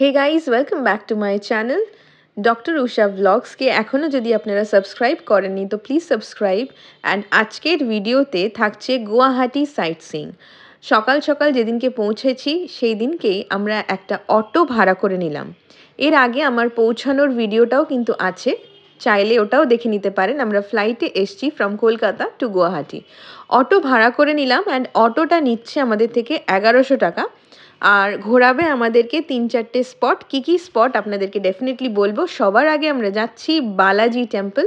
Hey guys, welcome back to my channel doctor Usha ব্লগসকে এখনও যদি আপনারা সাবস্ক্রাইব করেননি তো প্লিজ সাবস্ক্রাইব। অ্যান্ড আজকের ভিডিওতে থাকছে গুয়াহাটি সাইট সিইং। সকাল সকাল যেদিনকে পৌঁছেছি সেই দিনকেই আমরা একটা অটো ভাড়া করে নিলাম। এর আগে আমার পৌঁছানোর ভিডিওটাও কিন্তু আছে, চাইলে ওটাও দেখে নিতে পারেন। আমরা ফ্লাইটে এসছি from Kolkata to Guwahati. Auto ভাড়া করে নিলাম অ্যান্ড অটোটা নিচ্ছে আমাদের থেকে 1100 টাকা। আর ঘোরাবে আমাদেরকে 3-4টে স্পট। কী স্পট আপনাদেরকে ডেফিনেটলি বলবো। সবার আগে আমরা যাচ্ছি বালাজি টেম্পল।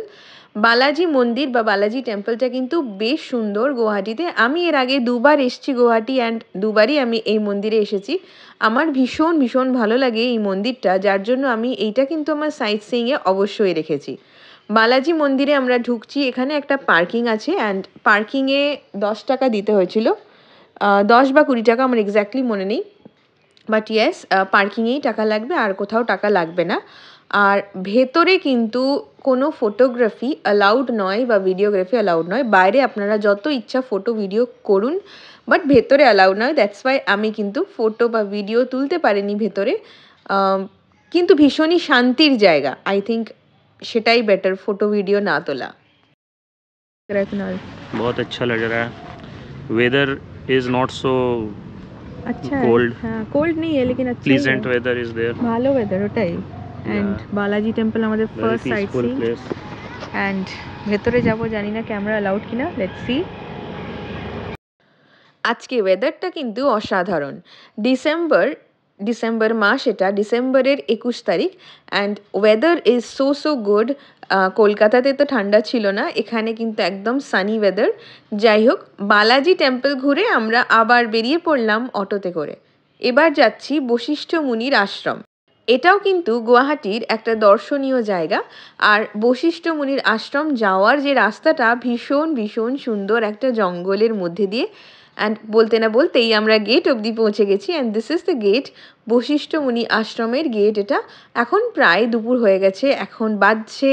বালাজি মন্দির বা বালাজি টেম্পলটা কিন্তু বেশ সুন্দর গুয়াহাটিতে। আমি এর আগে দুবার এসেছি গুয়াহাটি অ্যান্ড দুবারই আমি এই মন্দিরে এসেছি। আমার ভীষণ ভীষণ ভালো লাগে এই মন্দিরটা, যার জন্য আমি এইটা কিন্তু আমার সাইট সিইংয়ে অবশ্যই রেখেছি। বালাজি মন্দিরে আমরা ঢুকছি। এখানে একটা পার্কিং আছে অ্যান্ড পার্কিংয়ে 10 টাকা দিতে হয়েছিল, 10 বা 20 টাকা, আমার এক্স্যাক্টলি মনে নেই। বাট ইয়েস, পার্কিংয়েই টাকা লাগবে, আর কোথাও টাকা লাগবে না। আর ভেতরে কিন্তু কোনো ফটোগ্রাফি অ্যালাউড নয় বা ভিডিওগ্রাফি অ্যালাউড নয়। বাইরে আপনারা যত ইচ্ছা ফটো ভিডিও করুন, বাট ভেতরে অ্যালাউড নয়। দ্যাটস ওয়াই আমি কিন্তু ফটো বা ভিডিও তুলতে পারিনি ভেতরে। কিন্তু ভীষণই শান্তির জায়গা, আই থিঙ্ক সেটাই বেটার, ফটো ভিডিও না তোলা। बहुत अच्छा लग रहा है। वेदर इज नॉट सो अच्छा कोल्ड, हाँ कोल्ड नहीं है लेकिन अच्छा प्लीजेंट वेदर इज देयर, ভালো ওয়েদার ওটাই। অ্যান্ড বালাজি টেম্পল আমাদের first sight peaceful seeing. Place. And ভেতরে যাব, জানি না ক্যামেরা অ্যালাউড কিনা, লেটস সি। আজকে ওয়েদারটা কিন্তু অসাধারণ। ডিসেম্বর মাস, এটা ডিসেম্বরের 21 তারিখ and weather is so good. কলকাতাতে তো ঠান্ডা ছিল না, এখানে কিন্তু একদম সানি ওয়েদার। যাই হোক, বালাজি টেম্পল ঘুরে আমরা আবার বেরিয়ে পড়লাম অটোতে করে। এবার যাচ্ছি বশিষ্ঠ মুনির আশ্রম। এটাও কিন্তু গুয়াহাটির একটা দর্শনীয় জায়গা। আর বশিষ্ঠ মুনির আশ্রম যাওয়ার যে রাস্তাটা ভীষণ ভীষণ সুন্দর, একটা জঙ্গলের মধ্যে দিয়ে। অ্যান্ড বলতে না বলতেই আমরা গেট অবধি পৌঁছে গেছি and this is the gate, Vashishtha Muni আশ্রমের গেট এটা। এখন প্রায় দুপুর হয়ে গেছে, এখন বাজছে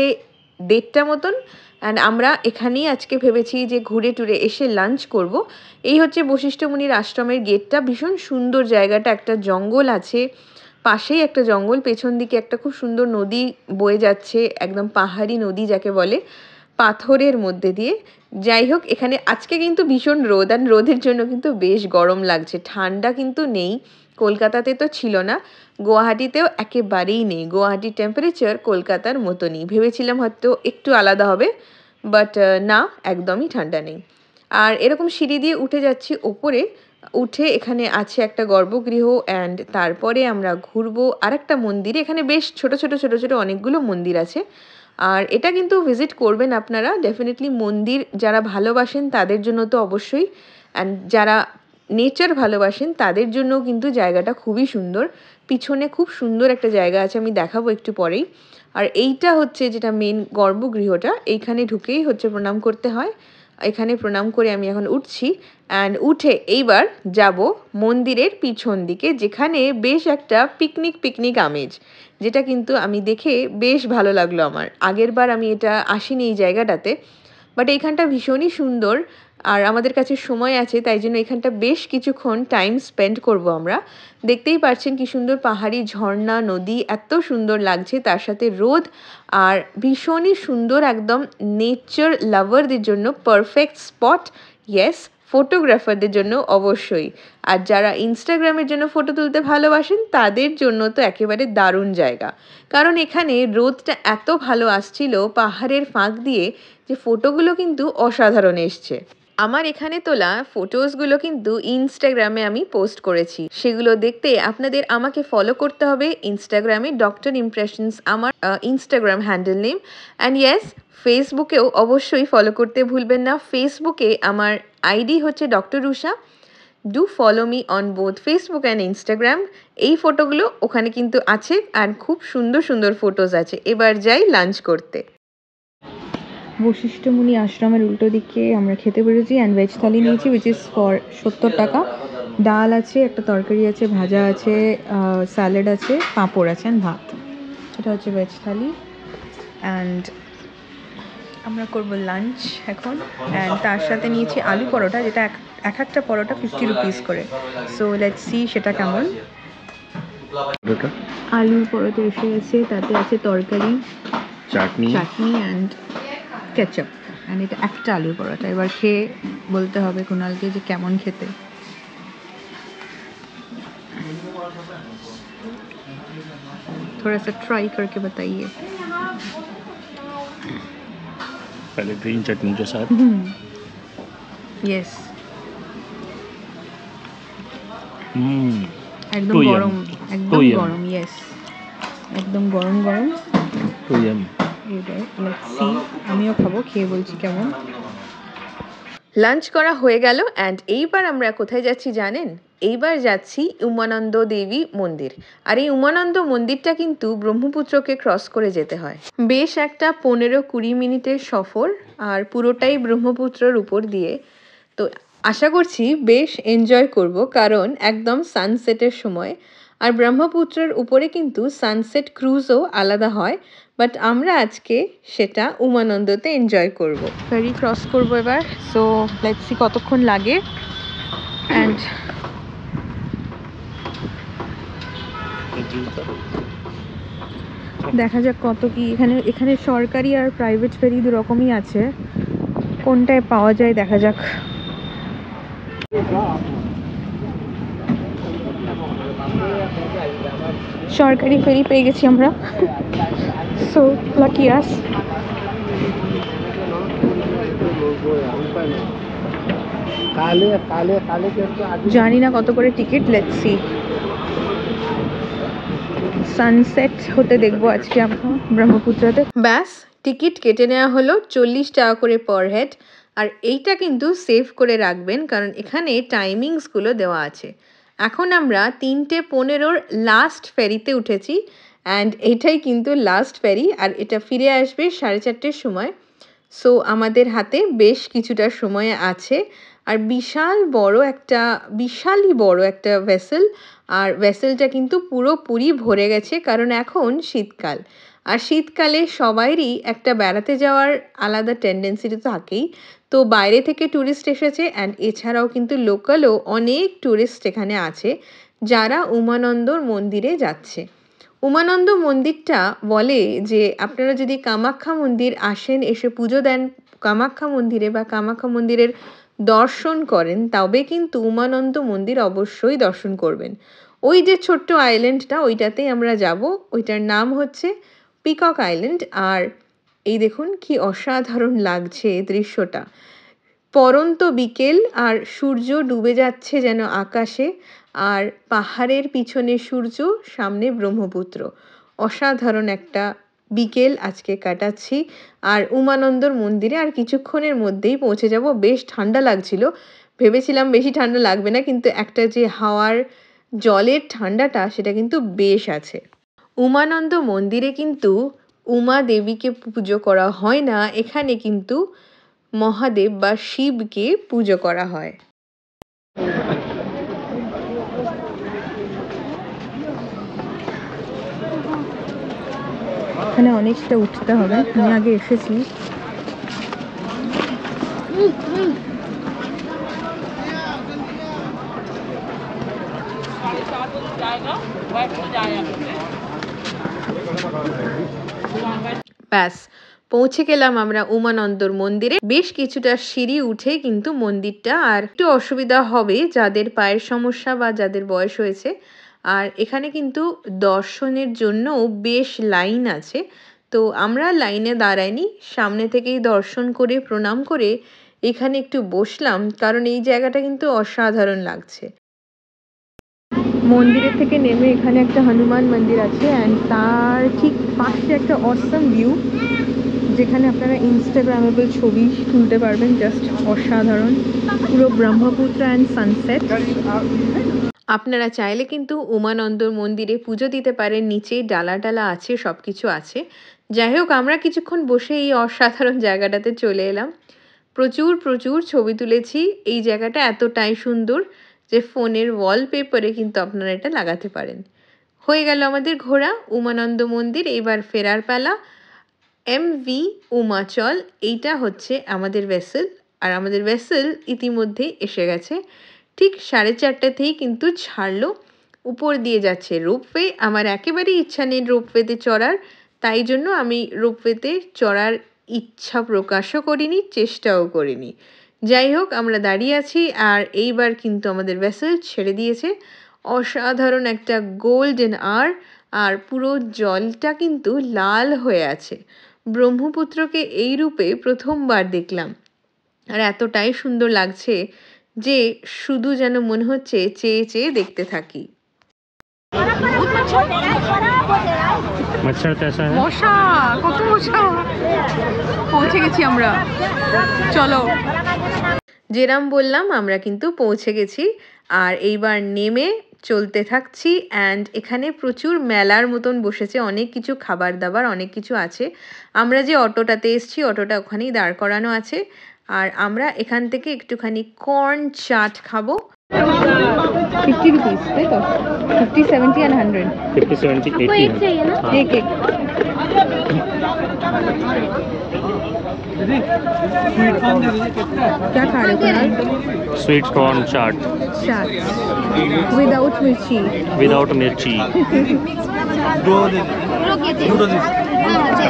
1:30 মতন। অ্যান্ড আমরা এখানেই আজকে ভেবেছি যে ঘুরে টুরে এসে লাঞ্চ করব। এই হচ্ছে বশিষ্ঠ মুনির আশ্রমের গেটটা। ভীষণ সুন্দর জায়গাটা, একটা জঙ্গল আছে পাশেই, একটা জঙ্গল, পেছন দিকে একটা খুব সুন্দর নদী বয়ে যাচ্ছে, একদম পাহাড়ি নদী যাকে বলে, পাথরের মধ্যে দিয়ে। যাই হোক, এখানে আজকে কিন্তু ভীষণ রোদ, আর রোদের জন্য কিন্তু বেশ গরম লাগছে। ঠান্ডা কিন্তু নেই, কলকাতাতে তো ছিল না, গুয়াহাটিতেও একেবারেই নেই। গুয়াহাটির টেম্পারেচার কলকাতার মতনই। ভেবেছিলাম হয়তো একটু আলাদা হবে, বাট না, একদমই ঠান্ডা নেই। আর এরকম সিঁড়ি দিয়ে উঠে যাচ্ছি ওপরে। উঠে এখানে আছে একটা গর্ভগৃহ অ্যান্ড তারপরে আমরা ঘুরবো আরেকটা মন্দিরে। এখানে বেশ ছোট ছোট অনেকগুলো মন্দির আছে। আর এটা কিন্তু ভিজিট করবেন আপনারা ডেফিনেটলি। মন্দির যারা ভালোবাসেন তাদের জন্য তো অবশ্যই, অ্যান্ড যারা নেচার ভালোবাসেন তাদের জন্যও কিন্তু জায়গাটা খুবই সুন্দর। পিছনে খুব সুন্দর একটা জায়গা আছে, আমি দেখাবো একটু পরেই। আর এইটা হচ্ছে যেটা মেন গর্ভগৃহটা, এইখানে ঢুকেই হচ্ছে প্রণাম করতে হয়। এখানে প্রণাম করে আমি এখন উঠছি অ্যান্ড উঠে এইবার যাব মন্দিরের পিছন দিকে, যেখানে বেশ একটা পিকনিক আমেজ, যেটা কিন্তু আমি দেখে বেশ ভালো লাগলো আমার। আগের বার আমি এটা আসিনি এই জায়গাটাতে, বাট এইখানটা ভীষণই সুন্দর। আর আমাদের কাছে সময় আছে, তাই জন্য এখানটা বেশ কিছুক্ষণ টাইম স্পেন্ড করব আমরা। দেখতেই পাচ্ছেন কি সুন্দর পাহাড়ি ঝর্ণা, নদী, এত সুন্দর লাগছে, তার সাথে রোদ। আর ভীষণই সুন্দর, একদম নেচার লাভারদের জন্য পারফেক্ট স্পট। ইয়েস, ফটোগ্রাফারদের জন্য অবশ্যই। আর যারা ইনস্টাগ্রামের জন্য ফটো তুলতে ভালোবাসেন তাদের জন্য তো একেবারে দারুণ জায়গা। কারণ এখানে রোদটা এত ভালো আসছিল পাহাড়ের ফাঁক দিয়ে, যে ফটোগুলো কিন্তু অসাধারণ এসছে। আমার এখানে তোলা ফটোসগুলো কিন্তু ইনস্টাগ্রামে আমি পোস্ট করেছি। সেগুলো দেখতে আপনাদের আমাকে ফলো করতে হবে ইনস্টাগ্রামে, ডক্টর ইমপ্রেশনস আমার Instagram handle name. And yes, ফেসবুকেও অবশ্যই ফলো করতে ভুলবেন না। ফেসবুকে আমার আইডি হচ্ছে doctor Usha. Do follow me on both Facebook and Instagram. এই ফটোগুলো ওখানে কিন্তু আছে আর খুব সুন্দর সুন্দর ফটোস আছে। এবার যাই লাঞ্চ করতে। বশিষ্ঠ মুনি আশ্রমের উল্টো দিকে আমরা খেতে পেরেছি অ্যান্ড ভেজ থালি নিয়েছি, উইচ ইজ ফর 70 টাকা। ডাল আছে, একটা তরকারি আছে, ভাজা আছে, স্যালাড আছে, পাঁপড় আছে অ্যান্ড ভাত। এটা হচ্ছে ভেজ থালি অ্যান্ড আমরা করবো লাঞ্চ এখন। অ্যান্ড তার সাথে নিয়েছি আলু পরোটা, যেটা এক একটা পরোটা 50 রুপিস করে। সো লেটস সি সেটা কেমন। ওটা আলুর পরোটা এসে গেছে, তাতে আছে তরকারি, চাটনি চাটনি অ্যান্ড কেচাপ, অ্যান্ড এটা একটা আলুর পরোটা। এবার খেয়ে বলতে হবে কুণালকে যে কেমন খেতে। थोड़ा सा ट्राई करके बताइए। पहले ग्रीन चटनी के साथ यस, একদম Too yum. গরম, একদম Too yum. গরম, ইয়েস, একদম গরম গরম। तो यम এবার লেটস সি, আমিও খাবো, খেয়ে বলছি কেমন। লাঞ্চ করা হয়ে গেল অ্যান্ড এইবার আমরা কোথায় যাচ্ছি জানেন? এইবার যাচ্ছি উমানন্দ দেবী মন্দির। আর এই উমানন্দ মন্দিরটা কিন্তু ব্রহ্মপুত্রকে ক্রস করে যেতে হয়। বেশ একটা 15-20 মিনিটের সফর, আর পুরোটাই ব্রহ্মপুত্রের উপর দিয়ে। তো আশা করছি বেশ এনজয় করব, কারণ একদম সানসেটের সময়। আর ব্রহ্মপুত্রের উপরে কিন্তু সানসেট ক্রুজও আলাদা হয়, বাট আমরা আজকে সেটা উমানন্দতে এনজয় করব। ফেরি ক্রস করব এবার, সো লেটস সি কতক্ষণ লাগে। অ্যান্ড দেখা যাক কত কি এখানে সরকারি আর প্রাইভেট ফেরি দু রকমই আছে, কোনটায় পাওয়া যায় দেখা যাক। সরকারি ফেরি পেয়ে গেছি আমরা, সো লাকি আস। জানি না কত করে টিকিট, লেটস সি। সানসেট হতে দেখবো আজকে আমরা ব্রহ্মপুত্রতে। ব্যাস, টিকিট কেটে নেওয়া হলো 40 টাকা করে পার হেড। আর এইটা কিন্তু সেভ করে রাখবেন, কারণ এখানে টাইমিংসগুলো দেওয়া আছে। এখন আমরা 3:15 লাস্ট ফেরিতে উঠেছি, অ্যান্ড এইটাই কিন্তু লাস্ট ফেরি, আর এটা ফিরে আসবে 4:30 সময়। সো আমাদের হাতে বেশ কিছুটা সময় আছে। আর বিশালই বড় একটা ভেসেল, আর ভেসেলটা কিন্তু পুরোপুরি ভরে গেছে, কারণ এখন শীতকাল। আর শীতকালে সবাইরই একটা বেড়াতে যাওয়ার আলাদা টেন্ডেন্সি তো থাকেই। তো বাইরে থেকে ট্যুরিস্ট এসেছে, অ্যান্ড এছাড়াও কিন্তু লোকালও অনেক ট্যুরিস্ট এখানে আছে যারা উমানন্দর মন্দিরে যাচ্ছে। উমানন্দ মন্দিরটা বলে যে আপনারা যদি কামাখ্যা মন্দির আসেন, এসে পুজো দেন কামাখ্যা মন্দিরে বা কামাখ্যা মন্দিরের দর্শন করেন, তবে কিন্তু উমানন্দ মন্দির অবশ্যই দর্শন করবেন। ওই যে ছোট্ট আইল্যান্ডটা, ওইটাতেই আমরা যাব। ওইটার নাম হচ্ছে পিকক আইল্যান্ড। আর এই দেখুন কি অসাধারণ লাগছে দৃশ্যটা। পরন্ত বিকেল, আর সূর্য ডুবে যাচ্ছে যেন আকাশে, আর পাহাড়ের পিছনে সূর্য, সামনে ব্রহ্মপুত্র। অসাধারণ একটা বিকেল আজকে কাটাচ্ছি। আর উমানন্দর মন্দিরে আর কিছুক্ষণের মধ্যেই পৌঁছে যাব। বেশ ঠান্ডা লাগছিল, ভেবেছিলাম বেশি ঠান্ডা লাগবে না, কিন্তু একটা যে হাওয়ার জলের ঠান্ডাটা সেটা কিন্তু বেশ আছে। উমানন্দ মন্দিরে কিন্তু উমা দেবীকে পুজো করা হয় না, এখানে কিন্তু মহাদেব বা শিবকে পুজো করা হয়। এখানে অনেকটা উঠতে হবে, আমি আগে এসেছি। ব্যাস, পৌঁছে গেলাম আমরা উমানন্দর মন্দিরে। বেশ কিছুটা সিঁড়ি উঠে কিন্তু মন্দিরটা, আর একটু অসুবিধা হবে যাদের পায়ের সমস্যা বা যাদের বয়স হয়েছে। আর এখানে কিন্তু দর্শনের জন্য বেশ লাইন আছে, তো আমরা লাইনে দাঁড়াইনি, সামনে থেকেই দর্শন করে প্রণাম করে এখানে একটু বসলাম, কারণ এই জায়গাটা কিন্তু অসাধারণ লাগছে। মন্দিরের থেকে নেমে এখানে একটা হনুমান মন্দির আছে, অ্যান্ড তার ঠিক পাশে একটা অসম ভিউ, যেখানে আপনারা ইনস্টাগ্রামেবল ছবি তুলতে পারবেন, জাস্ট অসাধারণ, পুরো ব্রহ্মপুত্র অ্যান্ড সানসেট। আপনারা চাইলে কিন্তু উমানন্দর মন্দিরে পুজো দিতে পারেন, নিচেই ডালা আছে, সব কিছু আছে। যাই হোক, আমরা কিছুক্ষণ বসে এই অসাধারণ জায়গাটাতে চলে এলাম। প্রচুর ছবি তুলেছি। এই জায়গাটা এতটাই সুন্দর যে ফোনের ওয়ালপেপারে কিন্তু আপনারা এটা লাগাতে পারেন। হয়ে গেল আমাদের ঘোরা উমানন্দ মন্দির, এবার ফেরার পালা। এমভি উমাচল, এইটা হচ্ছে আমাদের ভেসেল, আর আমাদের ভেসেল ইতিমধ্যেই এসে গেছে। ঠিক 4:30তেই কিন্তু ছাড়লো। উপর দিয়ে যাচ্ছে রোপওয়ে। আমার একেবারেই ইচ্ছা নেই রোপওয়েতে চড়ার, তাই জন্য আমি রোপওয়েতে চড়ার ইচ্ছা প্রকাশও করিনি, চেষ্টাও করিনি। যাই হোক, আমরা দাঁড়িয়ে আছি আর এইবার কিন্তু আমাদের ভেসেল ছেড়ে দিয়েছে। অসাধারণ একটা গোল্ডেন আর পুরো জলটা কিন্তু লাল হয়ে আছে। ব্রহ্মপুত্রকে এই রূপে প্রথমবার দেখলাম, আর এতটাই সুন্দর লাগছে যে শুধু যেন মনে হচ্ছে চেয়ে চেয়ে দেখতে থাকি। मच्छर कैसा है? মশা, কত মশা! পৌঁছে গেছি আমরা, চলো। যেরাম বললাম আমরা কিন্তু পৌঁছে গেছি আর এইবার নেমে চলতে থাকছি। অ্যান্ড এখানে প্রচুর মেলার মতন বসেছে, অনেক কিছু খাবার দাবার অনেক কিছু আছে। আমরা যে অটোটাতে এসছি অটোটা ওখানেই দাঁড় করানো আছে, আর আমরা এখান থেকে একটুখানি কর্ন চাট খাবো। 50 रुपीस, তাই তো? 50, 70 and 100। 50, 70, 80 एक चाहिए ना? हाँ। एक एक। क्या खा रहे हो कुणाल? स्वीट कॉर्न चाट चाट विदाउट मिर्ची। विदाउट मिर्ची।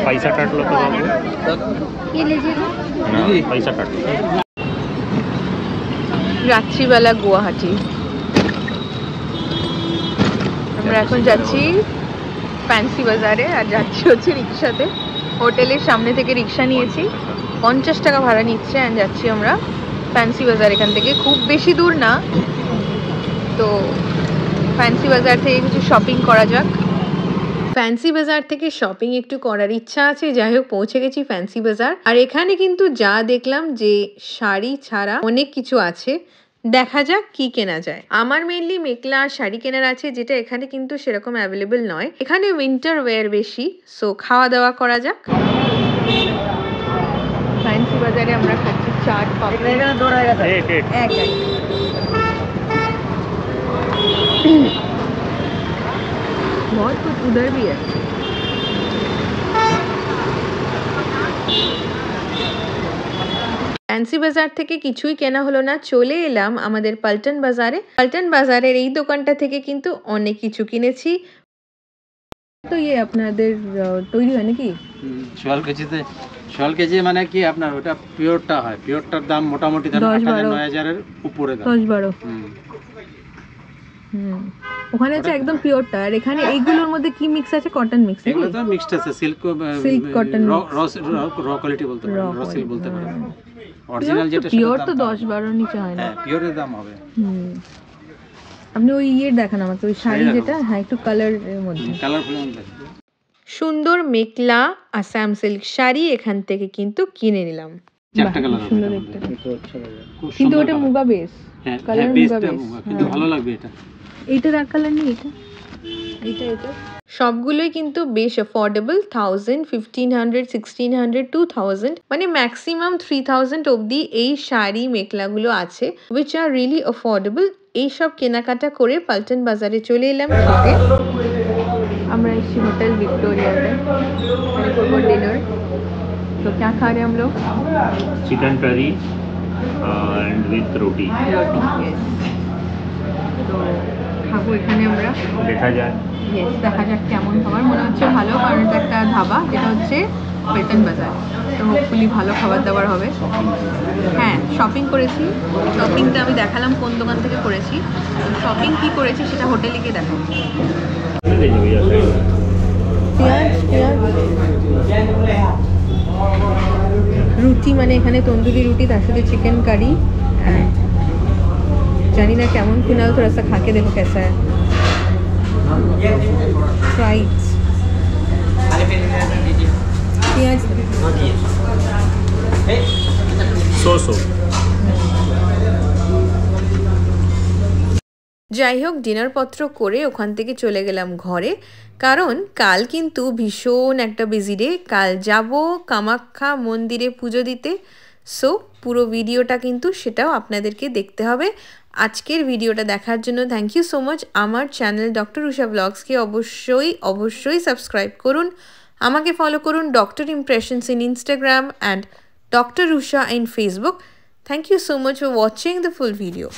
पैसा काट लो तो बाबू। ये लीजिएगा। ना, पैसा काट लो। রাত্রিবেলা গুয়াহাটি। আমরা এখন যাচ্ছি ফ্যান্সি বাজারে আর যাচ্ছি হচ্ছে রিক্সাতে। হোটেলের সামনে থেকে রিক্সা নিয়েছি, 50 টাকা ভাড়া নিচ্ছে। অ্যান্ড যাচ্ছি আমরা ফ্যান্সি বাজার। এখান থেকে খুব বেশি দূর না, তো ফ্যান্সি বাজার থেকে কিছু শপিং করা যাক। ফ্যান্সি বাজার থেকে শপিং একটু করার ইচ্ছা আছে। যাই হোক, পৌঁছে গেছি ফ্যান্সি বাজার। আর এখানে কিন্তু যা দেখলাম যে শাড়ি ছাড়া অনেক কিছু আছে, দেখা যাক কি কেনা যায়। আমার মেইনলি মেখলা আর শাড়ি কেনার আছে, যেটা এখানে কিন্তু সেরকম অ্যাভেলেবল নয়। এখানে উইন্টার ওয়্যার বেশি, সো খাওয়া দাওয়া করা যাক। ফ্যান্সি বাজারে আমরা খাচ্ছি চাট পাপড়ি। एक एक এক এক। बहुत कुछ उधर भी है। ফ্যান্সি বাজার থেকে কিছুই কেনা হলো না, চলে এলাম আমাদের পল্টন বাজারে। পল্টন বাজারের এই দোকানটা থেকে কিন্তু অনেক কিছু কিনেছি। তো ইয়ে আপনাদের তৈরি হয় নাকি? শোয়াল কেজি মানে কি আপনার ওটা পিওরটা হয়, পিওরটার দাম মোটামুটি 9,000 এর উপরে দাম। 10-12। ওখানে হচ্ছে একদম পিওরটা, আর এখানে এইগুলোর মধ্যে কি মিক্স আছে? Cotton mix. এগুলো তো মিক্সড আছে, সিল্ক কটন, র কোয়ালিটি বলতে পারেন, র সিল্ক বলতে পারেন। অরিজিনাল যেটা পিওর তো 10-12 নিচে হয় না। হ্যাঁ, পিওরের দাম হবে। আপনি ওই ইয়ে দেখান আমাকে, ওই শাড়ি যেটা, হ্যাঁ একটু কালারের মধ্যে, কালারফুল মধ্যে। সুন্দর মেখলা আসাম সিল্ক শাড়ি এখান থেকে কিন্তু কিনে নিলাম। চারটা কালার হবে, সুন্দর দেখতে, কিন্তু ওটা মুগা বেস। হ্যাঁ, কালার বেসটা মুগা বেস, মুগা, কিন্তু ভালো লাগবে এটা। এইটার এক কালার নেই, এটা সবগুলোই কিন্তু বেশ অ্যাফোর্ডেবল। 1000, 1500, 1600, 2000, মানে ম্যাক্সিমাম 3000 অবধি এই শাড়ি মেখলাগুলো আছে, উইচ আর রিয়েলি অ্যাফোর্ডেবল। এইসব কেনাকাটা করে পল্টন বাজারে চলে এলাম খেতে। আমরা এসেছি হোটেল ভিক্টোরিয়াতে, এখানে করবো ডিনার। তো क्या खा रहे हैं हम लोग? चिकन करी एंड विथ रोटी। রুটি, yes। তো খাবো এখানে আমরা। देखा जाए। ইয়েস, দেখা যাক কেমন খাবার। মনে হচ্ছে ভালো, কারণ এটা একটা ধাবা, যেটা হচ্ছে পল্টন বাজার, তো হোপফুলি ভালো খাবার দাবার হবে। হ্যাঁ, শপিং করেছি। শপিংটা আমি দেখালাম কোন দোকান থেকে করেছি। শপিং কি করেছি সেটা হোটেলে গিয়ে দেখাবো। পেঁয়াজ রুটি, মানে এখানে তন্দুরি রুটি, তার সাথে চিকেন কারি। জানি না কেমন, কুনাল थोड़ा सा खा के देखो कैसा है। फ्राइज পেঁয়াজ सो যাই হোক, ডিনার পত্র করে ওখান থেকে চলে গেলাম ঘরে, কারণ কাল কিন্তু ভীষণ একটা বিজি ডে। কাল যাব কামাখ্যা মন্দিরে পুজো দিতে। সো পুরো ভিডিওটা কিন্তু সেটাও আপনাদেরকে দেখতে হবে। আজকের ভিডিওটা দেখার জন্য থ্যাংক ইউ সো মাচ। আমার চ্যানেল ডক্টর উষা ব্লগসকে অবশ্যই সাবস্ক্রাইব করুন। আমাকে ফলো করুন doctor impressions in Instagram and doctor Usha in Facebook. Thank you so much for watching the full video.